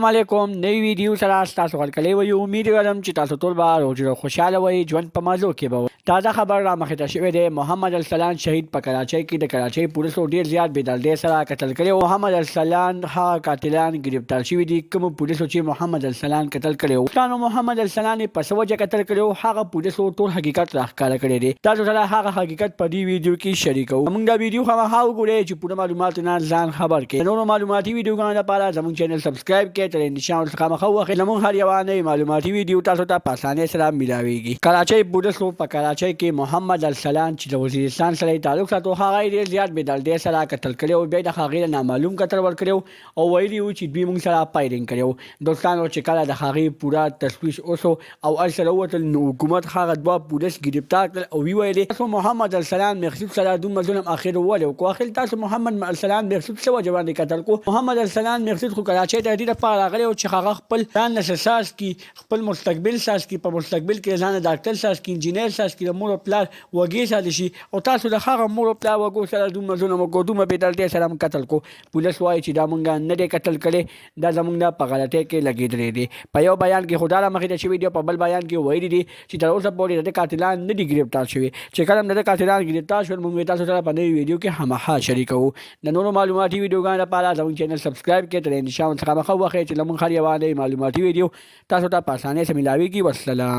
السلام علیکم نوی ویډیو سره تاسو غلکلی وي امید لرم چې تاسو ټول به روغ خوشحاله وئ ژوند په مزو کې به تازه خبر را مخې ته شوی دی محمد ارسلان شهید په کراچۍ کې د کراچۍ پولیسو ډیر زیات بېدردۍ سره قتل کړی. محمد ارسلان هغه قاتلان گرفتار شوي دي کوم پولیسو چې محمد ارسلان قتل کړی و. محمد ارسلان یې په څه وجه قتل کړی هغه پولیسو ټول حقیقت راښکاره کړی دی. تاسو سره هغه حقیقت په دې ویډیو کې شریکوو. موږ دا ویډیو خامخا وګورئ چې پوره معلوماتو نه ځان خبر کړئ. نورو معلوماتي ویډیوګانو لپاره زموږ چینل سبسکرایب کړئ تر نشان ورڅخه مخه واخلئ. زموږ هر یوه نوې معلوماتي ویډیو تاسو ته په اسانۍ سره میلاویږي. کراچۍ پولیسو په کراچۍ کې محمد ارسلان چې د وزیرستان سره تعلق ساتو هغه یې ډېر زیات بېدردۍ سره قتل کړی او بیا د هغې نامعلوم قتل ورکړی او ویلي وو چې دوی موږ سره فایرینګ کړی و. دوستانو چې کله د هغې پوره تشویش وشو او ارسله ووتل نو حکومت هغه دوه پولیس ګرفتار کړل او ویې تاسو محمد ارسلان محسود سره دومره ظلم اخر ولې وکړو. اخر تاسو محمد ارسلان محسود څه وجه باندې قتل کو؟ محمد ارسلان محسود خو کراچۍ ته دې لپاره راغلی و چې هغه خپل ځان نه ساز کړي خپل مستقبل ساز کړي په مستقبل کې ځان ډاکټر ساز کړي انجینر ساز کړي د مور او پلار وږي ساز شي او تاسو د هغه مور او پلار وږو سره دومره ظلم وکړو دومره بېدردۍ سره هم قتل کو. پولیس وایي چې دا مونږ نه دی قتل کړی دا زموږ نه په غلطۍ کې لګېدلی دی. په یو بیان کې خو دا رامخې ته شوي دي په بل بیان کې ویلي دي چې تر اوسه پورې د قاتلان نه دي ګرفتار شوي. چې کله هم د قاتلان ګرفتار شول موږ تاسو سره په نوي ویډیو کې خامخا شریکوو. د نورو معلوماتي ویډیوګانو لپاره زموږ چینل سبسکرایب کړئ تر نشان څخه مخه واخلئ چې زموږ هر یوه نوې معلوماتي ویډیو تاسو ته په اسانۍ سره میلاویږي. والسلام.